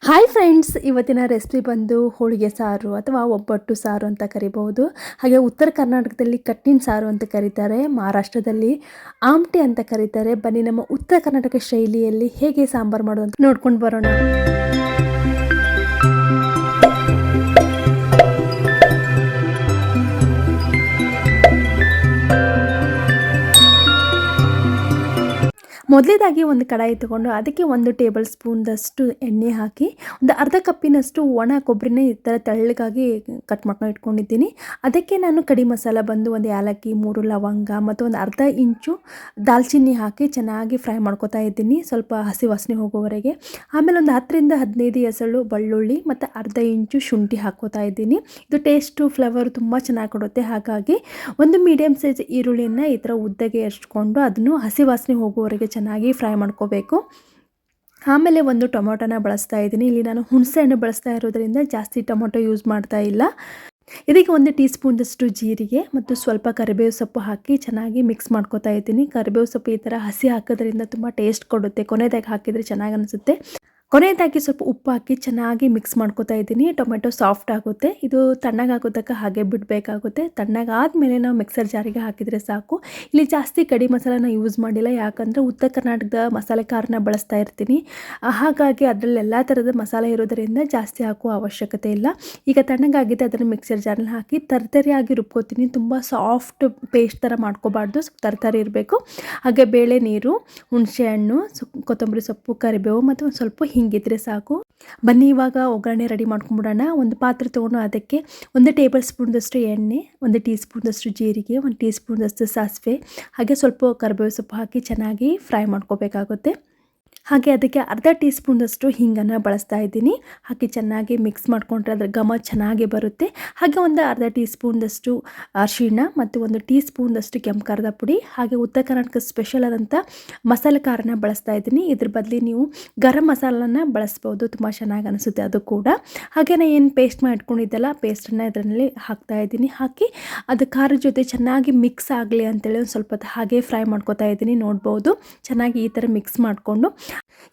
Hi friends, ಇವತ್ತಿನ recipe ಬಂದು ಹೋಳಿಗೆ ಸಾರು ಅಥವಾ ಒಬ್ಬಟ್ಟು ಸಾರು ಅಂತ ಕರಿಬಹುದು. ಹಾಗೆ ಉತ್ತರ ಕರ್ನಾಟಕದಲ್ಲಿ ಕಟ್ಟಿನ ಸಾರು ಅಂತ ಕರೀತಾರೆ, ಮಹಾರಾಷ್ಟ್ರದಲ್ಲಿ ಆಮ್ಟಿ ಅಂತ ಕರೀತಾರೆ. ಬನ್ನಿ ನಮ್ಮ ಉತ್ತರ ಕರ್ನಾಟಕ ಶೈಲಿಯಲ್ಲಿ ಹೇಗೆ ಸಾಂಬಾರು ಮಾಡೋದು ಅಂತ ನೋಡ್ಕೊಂಡು ಬರೋಣ. ಮೊದಲೇದಾಗಿ ಒಂದು ಕಡಾಯಿ ತಗೊಂಡು ಅದಕ್ಕೆ 1 ಟೇಬಲ್ ಸ್ಪೂನ್ದಷ್ಟು ಎಣ್ಣೆ ಹಾಕಿ ಒಂದು ಅರ್ಧ ಕಪ್ಪಿನಷ್ಟು ಒಣ ಕೊಬ್ಬರಿನ ಈ ಥರ ತೆಳ್ಳಗಾಗಿ ಕಟ್ ಮಾಡ್ಕೊಂಡು ಇಟ್ಕೊಂಡಿದ್ದೀನಿ. ಅದಕ್ಕೆ ನಾನು ಕಡಿ ಮಸಾಲ ಬಂದು 1 ಏಲಕ್ಕಿ, 3 ಲವಂಗ ಮತ್ತು ಒಂದು ಅರ್ಧ ಇಂಚು ದಾಲ್ಚಿನ್ನಿ ಹಾಕಿ ಚೆನ್ನಾಗಿ ಫ್ರೈ ಮಾಡ್ಕೊತಾ ಇದ್ದೀನಿ, ಸ್ವಲ್ಪ ಹಸಿ ವಾಸನೆ ಹೋಗೋವರೆಗೆ. ಆಮೇಲೆ ಒಂದು 10ರಿಂದ 15 ಎಸಳು ಬೆಳ್ಳುಳ್ಳಿ ಮತ್ತು ಅರ್ಧ ಇಂಚು ಶುಂಠಿ ಹಾಕ್ಕೋತಾ ಇದ್ದೀನಿ. ಇದು ಟೇಸ್ಟು ಫ್ಲೇವರ್ ತುಂಬ ಚೆನ್ನಾಗಿ ಕೊಡುತ್ತೆ. ಹಾಗಾಗಿ ಒಂದು ಮೀಡಿಯಮ್ ಸೈಜ್ ಈರುಳ್ಳಿಯನ್ನು ಈ ಥರ ಉದ್ದಗೆ ಹೆಚ್ಕೊಂಡು ಅದನ್ನು ಹಸಿ ವಾಸನೆ ಹೋಗುವವರೆಗೆ ಚೆನ್ನಾಗಿ ಫ್ರೈ ಮಾಡ್ಕೋಬೇಕು. ಆಮೇಲೆ ಒಂದು ಟೊಮೊಟೊನ ಬಳಸ್ತಾ ಇದ್ದೀನಿ. ಇಲ್ಲಿ ನಾನು ಹುಣಸೆ ಹಣ್ಣು ಬಳಸ್ತಾ ಇರೋದ್ರಿಂದ ಜಾಸ್ತಿ ಟೊಮೊಟೊ ಯೂಸ್ ಮಾಡ್ತಾ ಇಲ್ಲ. ಇದಕ್ಕೆ 1 ಟೀ ಸ್ಪೂನ್ದಷ್ಟು ಜೀರಿಗೆ ಮತ್ತು ಸ್ವಲ್ಪ ಕರಿಬೇವು ಸೊಪ್ಪು ಹಾಕಿ ಚೆನ್ನಾಗಿ ಮಿಕ್ಸ್ ಮಾಡ್ಕೋತಾ ಇದ್ದೀನಿ. ಕರಿಬೇವು ಸೊಪ್ಪು ಈ ಥರ ಹಸಿ ಹಾಕೋದ್ರಿಂದ ತುಂಬ ಟೇಸ್ಟ್ ಕೊಡುತ್ತೆ, ಕೊನೆದಾಗಿ ಹಾಕಿದರೆ ಚೆನ್ನಾಗಿ ಅನಿಸುತ್ತೆ. ಕೊನೆಯದಾಗಿ ಸ್ವಲ್ಪ ಉಪ್ಪು ಹಾಕಿ ಚೆನ್ನಾಗಿ ಮಿಕ್ಸ್ ಮಾಡ್ಕೋತಾ ಇದ್ದೀನಿ. ಟೊಮೆಟೊ ಸಾಫ್ಟ್ ಆಗುತ್ತೆ. ಇದು ತಣ್ಣಗಾಗೋದಕ್ಕೆ ಹಾಗೆ ಬಿಡಬೇಕಾಗುತ್ತೆ. ತಣ್ಣಗಾದ್ಮೇಲೆ ನಾವು ಮಿಕ್ಸರ್ ಜಾರಿಗೆ ಹಾಕಿದರೆ ಸಾಕು. ಇಲ್ಲಿ ಜಾಸ್ತಿ ಕಡಿ ಮಸಾಲಾನ ಯೂಸ್ ಮಾಡಿಲ್ಲ, ಯಾಕಂದರೆ ಉತ್ತರ ಕರ್ನಾಟಕದ ಮಸಾಲೆ ಖಾರನ ಬಳಸ್ತಾ ಇರ್ತೀನಿ. ಹಾಗಾಗಿ ಅದರಲ್ಲಿ ಎಲ್ಲ ಥರದ ಮಸಾಲೆ ಇರೋದರಿಂದ ಜಾಸ್ತಿ ಹಾಕುವ ಅವಶ್ಯಕತೆ ಇಲ್ಲ. ಈಗ ತಣ್ಣಗಾಗಿದೆ, ಅದನ್ನು ಮಿಕ್ಸರ್ ಜಾರಲ್ಲಿ ಹಾಕಿ ತರ್ತರಿಯಾಗಿ ರುಬ್ಕೋತೀನಿ. ತುಂಬ ಸಾಫ್ಟ್ ಪೇಸ್ಟ್ ಥರ ಮಾಡ್ಕೋಬಾರ್ದು, ತರ್ತರಿ ಇರಬೇಕು. ಹಾಗೆ ಬೇಳೆ ನೀರು, ಹುಣಸೆ ಹಣ್ಣು, ಕೊತ್ತಂಬರಿ ಸೊಪ್ಪು, ಕರಿಬೇವು ಮತ್ತು ಒಂದು ಸ್ವಲ್ಪ ಹಿಂಗಿದ್ರೆ ಸಾಕು. ಬನ್ನಿ ಇವಾಗ ಒಗ್ಗರಣೆ ರೆಡಿ ಮಾಡ್ಕೊಂಡ್ಬಿಡೋಣ. ಒಂದು ಪಾತ್ರೆ ತೊಗೊಂಡು ಅದಕ್ಕೆ 1 ಟೇಬಲ್ ಸ್ಪೂನ್ದಷ್ಟು ಎಣ್ಣೆ, 1 ಟೀ ಸ್ಪೂನ್ದಷ್ಟು ಜೀರಿಗೆ, 1 ಟೀ ಸ್ಪೂನ್ದಷ್ಟು ಸಾಸಿವೆ, ಹಾಗೆ ಸ್ವಲ್ಪ ಕರಿಬೇವು ಸೊಪ್ಪು ಹಾಕಿ ಚೆನ್ನಾಗಿ ಫ್ರೈ ಮಾಡ್ಕೋಬೇಕಾಗುತ್ತೆ. ಹಾಗೆ ಅದಕ್ಕೆ ಅರ್ಧ ಟೀ ಸ್ಪೂನ್ದಷ್ಟು ಹಿಂಗನ್ನು ಬಳಸ್ತಾ ಇದ್ದೀನಿ. ಹಾಕಿ ಚೆನ್ನಾಗಿ ಮಿಕ್ಸ್ ಮಾಡಿಕೊಂಡ್ರೆ ಅದರ ಘಮ ಚೆನ್ನಾಗಿ ಬರುತ್ತೆ. ಹಾಗೆ ಒಂದು ಅರ್ಧ ಟೀ ಸ್ಪೂನ್ದಷ್ಟು ಅರಿಶಿಣ ಮತ್ತು 1 ಟೀ ಸ್ಪೂನ್ದಷ್ಟು ಕೆಂಪು ಖಾರದ ಪುಡಿ, ಹಾಗೆ ಉತ್ತರ ಕರ್ನಾಟಕ ಸ್ಪೆಷಲ್ ಆದಂಥ ಮಸಾಲೆ ಖಾರನ ಬಳಸ್ತಾ ಇದ್ದೀನಿ. ಇದ್ರ ಬದಲು ನೀವು ಗರಂ ಮಸಾಲನ ಬಳಸ್ಬೋದು, ತುಂಬ ಚೆನ್ನಾಗಿ ಅನಿಸುತ್ತೆ ಅದು ಕೂಡ. ಹಾಗೆ ನಾನು ಏನು ಪೇಸ್ಟ್ ಮಾಡಿ ಇಟ್ಕೊಂಡಿದ್ದೆಲ್ಲ ಪೇಸ್ಟನ್ನು ಇದರಲ್ಲಿ ಹಾಕ್ತಾ ಇದ್ದೀನಿ. ಹಾಕಿ ಅದು ಖಾರದ ಜೊತೆ ಚೆನ್ನಾಗಿ ಮಿಕ್ಸ್ ಆಗಲಿ ಅಂತೇಳಿ ಒಂದು ಸ್ವಲ್ಪ ಹಾಗೆ ಫ್ರೈ ಮಾಡ್ಕೊತಾ ಇದ್ದೀನಿ. ನೋಡ್ಬೋದು, ಚೆನ್ನಾಗಿ ಈ ಥರ ಮಿಕ್ಸ್ ಮಾಡಿಕೊಂಡು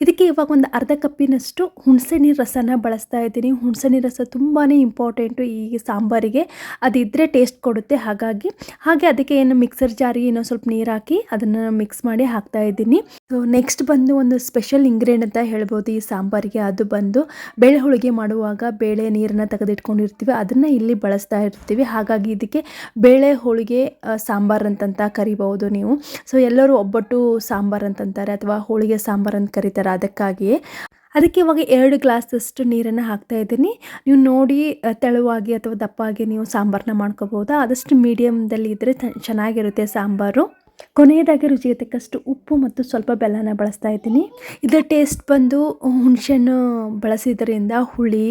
ಇದಕ್ಕೆ ಇವಾಗ ಒಂದು ಅರ್ಧ ಕಪ್ಪಿನಷ್ಟು ಹುಣಸೆ ನೀರು ರಸನ ಬಳಸ್ತಾ ಇದ್ದೀನಿ. ಹುಣಸೆ ನೀರು ರಸ ತುಂಬಾ ಇಂಪಾರ್ಟೆಂಟು ಈ ಸಾಂಬಾರಿಗೆ, ಅದಿದ್ದರೆ ಟೇಸ್ಟ್ ಕೊಡುತ್ತೆ. ಹಾಗೆ ಅದಕ್ಕೆ ಏನು ಮಿಕ್ಸರ್ ಜಾರಿಗೆ ಇನ್ನೊಂದು ಸ್ವಲ್ಪ ನೀರು ಹಾಕಿ ಅದನ್ನು ಮಿಕ್ಸ್ ಮಾಡಿ ಹಾಕ್ತಾ ಇದ್ದೀನಿ. ಸೊ ನೆಕ್ಸ್ಟ್ ಬಂದು ಒಂದು ಸ್ಪೆಷಲ್ ಇಂಗ್ರೀಡಿಯೆಂಟ್ ಅಂತ ಹೇಳ್ಬೋದು ಈ ಸಾಂಬಾರಿಗೆ. ಅದು ಬಂದು ಬೇಳೆ ಹೋಳಿಗೆ ಮಾಡುವಾಗ ಬೇಳೆ ನೀರನ್ನು ತೆಗೆದಿಟ್ಕೊಂಡಿರ್ತೀವಿ, ಅದನ್ನು ಇಲ್ಲಿ ಬಳಸ್ತಾ ಇರ್ತೀವಿ. ಹಾಗಾಗಿ ಇದಕ್ಕೆ ಬೇಳೆ ಹೋಳಿಗೆ ಸಾಂಬಾರು ಅಂತಂತ ಕರಿಬಹುದು ನೀವು. ಸೊ ಎಲ್ಲರೂ ಒಬ್ಬಟ್ಟು ಸಾಂಬಾರು ಅಂತಂತಾರೆ ಅಥವಾ ಹೋಳಿಗೆ ಸಾಂಬಾರು ಅಂತ ಕರೀತಾರೆ. ಅದಕ್ಕೆ ಇವಾಗ 2 ಗ್ಲಾಸಷ್ಟು ನೀರನ್ನು ಹಾಕ್ತಾ ಇದ್ದೀನಿ. ನೀವು ನೋಡಿ ತೆಳುವಾಗಿ ಅಥವಾ ದಪ್ಪಾಗಿ ನೀವು ಸಾಂಬಾರನ್ನ ಮಾಡ್ಕೋಬೋದಾ. ಆದಷ್ಟು ಮೀಡಿಯಮ್ದಲ್ಲಿ ಇದ್ದರೆ ಚೆನ್ನಾಗಿರುತ್ತೆ ಸಾಂಬಾರು. ಕೊನೆಯದಾಗಿ ರುಚಿಗೆ ತಕ್ಕಷ್ಟು ಉಪ್ಪು ಮತ್ತು ಸ್ವಲ್ಪ ಬೆಲ್ಲನ ಬಳಸ್ತಾ ಇದ್ದೀನಿ. ಇದರ ಟೇಸ್ಟ್ ಬಂದು ಹುಣಸೆಹಣ್ಣು ಬಳಸಿದ್ದರಿಂದ ಹುಳಿ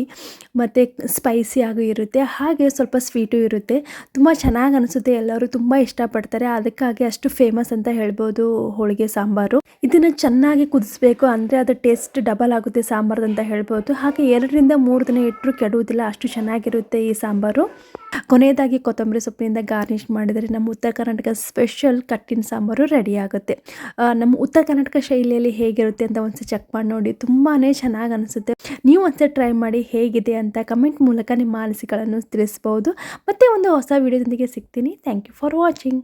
ಮತ್ತು ಸ್ಪೈಸಿ ಆಗಿ ಇರುತ್ತೆ, ಹಾಗೆ ಸ್ವಲ್ಪ ಸ್ವೀಟು ಇರುತ್ತೆ. ತುಂಬ ಚೆನ್ನಾಗಿ ಅನಿಸುತ್ತೆ, ಎಲ್ಲರೂ ತುಂಬ ಇಷ್ಟಪಡ್ತಾರೆ. ಅದಕ್ಕಾಗಿ ಅಷ್ಟು ಫೇಮಸ್ ಅಂತ ಹೇಳ್ಬೋದು ಹೋಳಿಗೆ ಸಾಂಬಾರು. ಇದನ್ನು ಚೆನ್ನಾಗಿ ಕುದಿಸ್ಬೇಕು, ಅಂದರೆ ಅದರ ಟೇಸ್ಟ್ ಡಬಲ್ ಆಗುತ್ತೆ ಸಾಂಬಾರು ಅಂತ ಹೇಳ್ಬೋದು. ಹಾಗೆ 2ರಿಂದ 3 ದಿನ ಇಟ್ಟರೂ ಕೆಡುವುದಿಲ್ಲ, ಅಷ್ಟು ಚೆನ್ನಾಗಿರುತ್ತೆ ಈ ಸಾಂಬಾರು. ಕೊನೆಯದಾಗಿ ಕೊತ್ತಂಬರಿ ಸೊಪ್ಪಿನಿಂದ ಗಾರ್ನಿಷ್ ಮಾಡಿದರೆ ನಮ್ಮ ಉತ್ತರ ಕರ್ನಾಟಕ ಸ್ಪೆಷಲ್ ಕಟ್ಟಿನ ಸಾಂಬಾರು ರೆಡಿ ಆಗುತ್ತೆ. ನಮ್ಮ ಉತ್ತರ ಕರ್ನಾಟಕ ಶೈಲಿಯಲ್ಲಿ ಹೇಗಿರುತ್ತೆ ಅಂತ ಒಂದ್ಸತಿ ಚೆಕ್ ಮಾಡಿ ನೋಡಿ, ತುಂಬಾ ಚೆನ್ನಾಗಿ ಅನಿಸುತ್ತೆ. ನೀವು ಒಂದ್ಸತಿ ಟ್ರೈ ಮಾಡಿ ಹೇಗಿದೆ ಅಂತ ಕಮೆಂಟ್ ಮೂಲಕ ನಿಮ್ಮ ಅನಿಸಿಕೆಗಳನ್ನು ತಿಳಿಸ್ಬೋದು. ಮತ್ತೆ ಒಂದು ಹೊಸ ವಿಡಿಯೋದೊಂದಿಗೆ ಸಿಗ್ತೀನಿ. Thank you for watching.